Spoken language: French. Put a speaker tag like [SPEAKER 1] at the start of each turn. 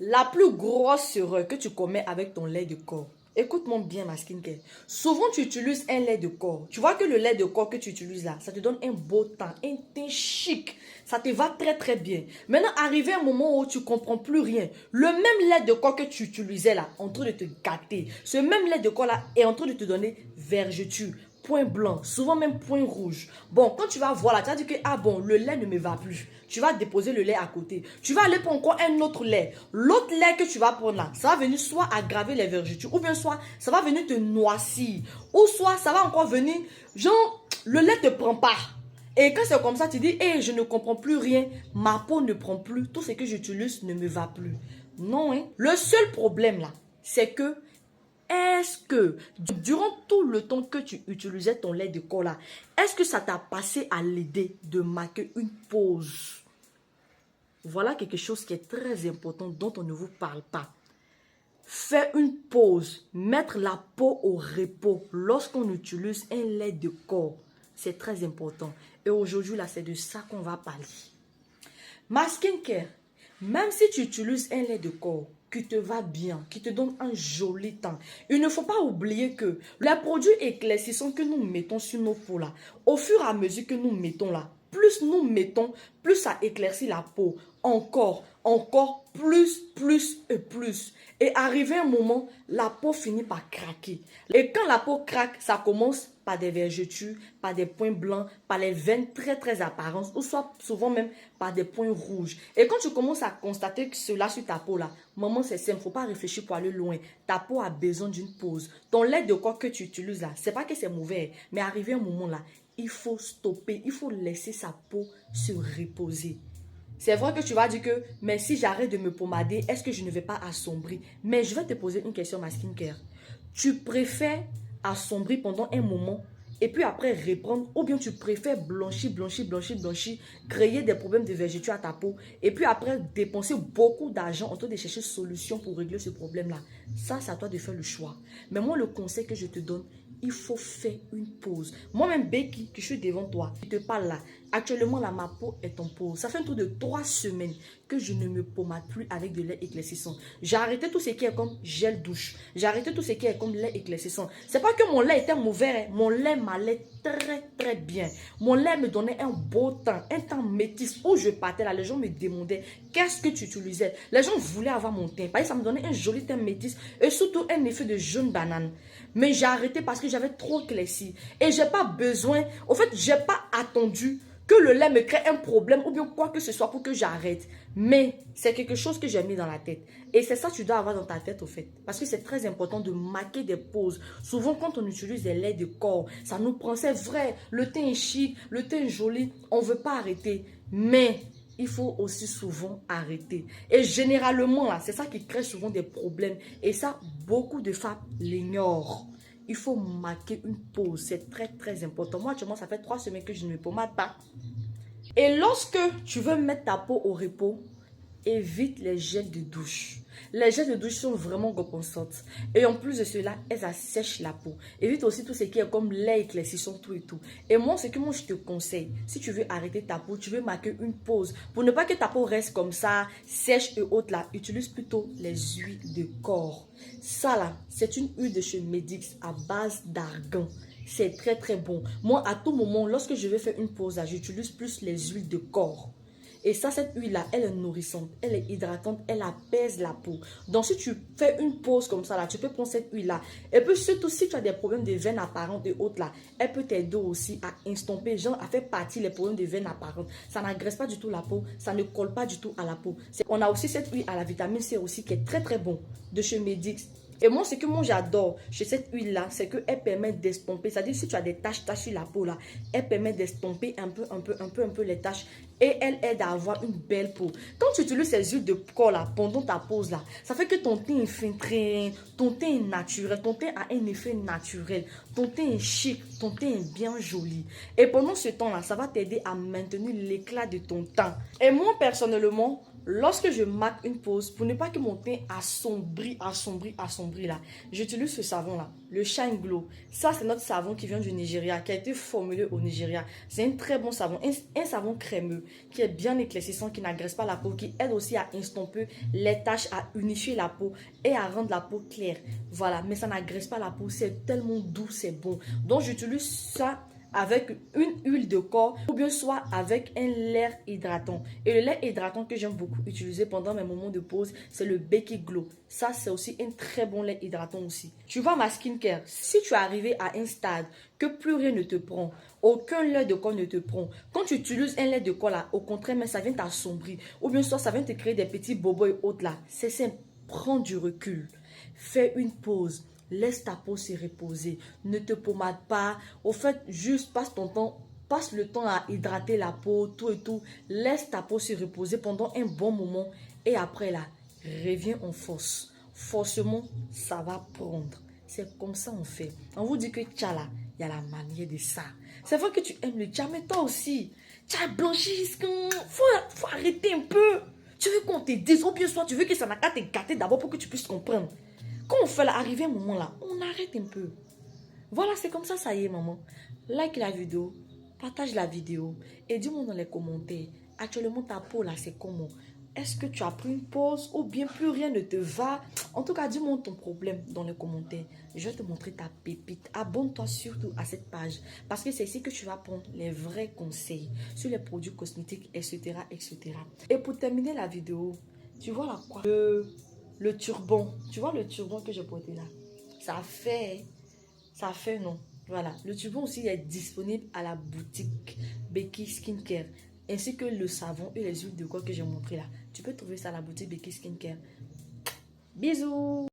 [SPEAKER 1] La plus grosse erreur que tu commets avec ton lait de corps. Écoute-moi bien, ma skincare. Souvent, tu utilises un lait de corps. Tu vois que le lait de corps que tu utilises là, ça te donne un beau teint, un teint chic. Ça te va très très bien. Maintenant, arrivé un moment où tu comprends plus rien. Le même lait de corps que tu utilisais là, en train de te gâter. Ce même lait de corps là est en train de te donner vergeture, point blanc, souvent même point rouge. Bon, quand tu vas voir là, tu vas dire que, ah bon, le lait ne me va plus. Tu vas déposer le lait à côté. Tu vas aller prendre encore un autre lait. L'autre lait que tu vas prendre là, ça va venir soit aggraver les vergetures, ou bien soit ça va venir te noircir, ou soit ça va encore venir, genre, le lait ne te prend pas. Et quand c'est comme ça, tu dis, hey, je ne comprends plus rien, ma peau ne prend plus, tout ce que j'utilise ne me va plus. Non, hein. Le seul problème là, c'est que est-ce que durant tout le temps que tu utilisais ton lait de corps là, est-ce que ça t'a passé à l'idée de marquer une pause? Voilà quelque chose qui est très important dont on ne vous parle pas. Faire une pause, mettre la peau au repos lorsqu'on utilise un lait de corps, c'est très important. Et aujourd'hui là, c'est de ça qu'on va parler. Ma skincare, même si tu utilises un lait de corps qui te va bien, qui te donne un joli teint, il ne faut pas oublier que les produits éclaircissants que nous mettons sur nos peaux là, au fur et à mesure que nous mettons là, plus nous mettons, plus ça éclaircit la peau. Encore, plus et plus. Et arrivé un moment, la peau finit par craquer. Et quand la peau craque, ça commence par des vergetures, par des points blancs, par les veines très très apparentes, ou soit souvent même par des points rouges. Et quand tu commences à constater que cela sur ta peau là, maman, c'est simple, il ne faut pas réfléchir pour aller loin. Ta peau a besoin d'une pause. Ton lait de corps que tu utilises là, c'est pas que c'est mauvais, mais arrivé un moment là, il faut stopper, il faut laisser sa peau se reposer. C'est vrai que tu vas dire que, mais si j'arrête de me pomader, est-ce que je ne vais pas assombrir? Mais je vais te poser une question, ma skincare. Tu préfères assombrir pendant un moment et puis après reprendre, ou bien tu préfères blanchir, créer des problèmes de vergeture à ta peau et puis après dépenser beaucoup d'argent en train de chercher solution pour régler ce problème-là? Ça, c'est à toi de faire le choix. Mais moi, le conseil que je te donne, il faut faire une pause. Moi-même, Becky, que je suis devant toi, je te parle là. Actuellement, là, ma peau est en pause. Ça fait un tour de 3 semaines que je ne me pommade plus avec de lait éclaircissant. J'ai arrêté tout ce qui est comme gel douche. J'ai arrêté tout ce qui est comme lait éclaircissant. C'est pas que mon lait était mauvais. Mon lait m'allait très, très bien. Mon lait me donnait un beau teint, un teint métis. Où je partais là, les gens me demandaient qu'est-ce que tu utilisais. Les gens voulaient avoir mon teint. Parce que ça me donnait un joli teint métis et surtout un effet de jaune banane. Mais j'ai arrêté parce que j'avais trop éclairci. Et j'ai pas besoin, au fait, j'ai pas attendu que le lait me crée un problème ou bien quoi que ce soit pour que j'arrête. Mais c'est quelque chose que j'ai mis dans la tête. Et c'est ça que tu dois avoir dans ta tête au fait. Parce que c'est très important de marquer des pauses. Souvent quand on utilise des laits de corps, ça nous prend, c'est vrai, le teint est chic, le teint est joli, on ne veut pas arrêter. Mais il faut aussi souvent arrêter. Et généralement, là, c'est ça qui crée souvent des problèmes. Et ça, beaucoup de femmes l'ignorent. Il faut marquer une pause. C'est très, très important. Moi, actuellement, ça fait 3 semaines que je ne me pommade pas. Et lorsque tu veux mettre ta peau au repos, évite les gels de douche. Les gels de douche sont vraiment compensantes. Et en plus de cela, elles assèchent la peau. Évite aussi tout ce qui est comme lait éclaircissant, tout et tout. Et moi, ce que moi je te conseille, si tu veux arrêter ta peau, tu veux marquer une pause. Pour ne pas que ta peau reste comme ça, sèche et haute là, utilise plutôt les huiles de corps. Ça là, c'est une huile de chez Medix à base d'argan. C'est très très bon. Moi, à tout moment, lorsque je vais faire une pause, j'utilise plus les huiles de corps. Et ça, cette huile-là, elle est nourrissante, elle est hydratante, elle apaise la peau. Donc, si tu fais une pause comme ça, là, tu peux prendre cette huile-là. Et puis, surtout, si tu as des problèmes de veines apparentes et autres, là, elle peut t'aider aussi à estomper, genre, à faire partie les problèmes de veines apparentes. Ça n'agresse pas du tout la peau, ça ne colle pas du tout à la peau. On a aussi cette huile à la vitamine C aussi, qui est très, très bon, de chez Medix. Et moi, ce que moi j'adore chez cette huile-là, c'est qu'elle permet d'estomper. C'est-à-dire, si tu as des taches sur la peau, là, elle permet d'estomper un peu les taches. Et elle aide à avoir une belle peau. Quand tu utilises ces huiles de corps là, pendant ta pause là, ça fait que ton teint est filtré, ton teint est naturel, ton teint a un effet naturel, ton teint est chic, ton teint est bien joli. Et pendant ce temps là, ça va t'aider à maintenir l'éclat de ton teint. Et moi personnellement, lorsque je marque une pause, pour ne pas que mon teint assombrit là, j'utilise ce savon là, le Shine Glow. Ça, c'est notre savon qui vient du Nigeria, qui a été formulé au Nigeria. C'est un très bon savon, un savon crémeux, qui est bien éclaircissant, qui n'agresse pas la peau, qui aide aussi à estomper les taches, à unifier la peau et à rendre la peau claire. Voilà, mais ça n'agresse pas la peau, c'est tellement doux, c'est bon. Donc, j'utilise ça avec une huile de corps ou bien soit avec un lait hydratant. Et le lait hydratant que j'aime beaucoup utiliser pendant mes moments de pause, c'est le Becky Glow. Ça, c'est aussi un très bon lait hydratant aussi. Tu vois ma skincare, si tu es arrivé à un stade que plus rien ne te prend, aucun lait de corps ne te prend, quand tu utilises un lait de corps là, au contraire, mais ça vient t'assombrir, ou bien soit ça vient te créer des petits bobos et autres là, c'est simple, prends du recul, fais une pause. Laisse ta peau se reposer. Ne te pommade pas. Au fait, juste passe ton temps. Passe le temps à hydrater la peau, tout et tout. Laisse ta peau se reposer pendant un bon moment. Et après là, reviens en force. Forcément, ça va prendre. C'est comme ça on fait. On vous dit que tchala, il y a la manière de ça. C'est vrai que tu aimes le tcha, mais toi aussi. Tcha blanchi, faut arrêter un peu. Tu veux qu'on te dise, ou bien soit tu veux que ça n'a qu'à te gâter d'abord pour que tu puisses comprendre. Quand on fait là, arriver un moment là, on arrête un peu. Voilà, c'est comme ça y est, maman. Like la vidéo, partage la vidéo et dis-moi dans les commentaires, actuellement ta peau là, c'est comment? Est-ce que tu as pris une pause ou bien plus rien ne te va? En tout cas, dis-moi ton problème dans les commentaires. Je vais te montrer ta pépite. Abonne-toi surtout à cette page parce que c'est ici que tu vas prendre les vrais conseils sur les produits cosmétiques, etc., etc. Et pour terminer la vidéo, tu vois là quoi? Le turban, tu vois le turban que j'ai porté là, ça fait non, voilà, le turban aussi est disponible à la boutique Becky Skincare, ainsi que le savon et les huiles de corps que j'ai montré là, tu peux trouver ça à la boutique Becky Skincare. Bisous.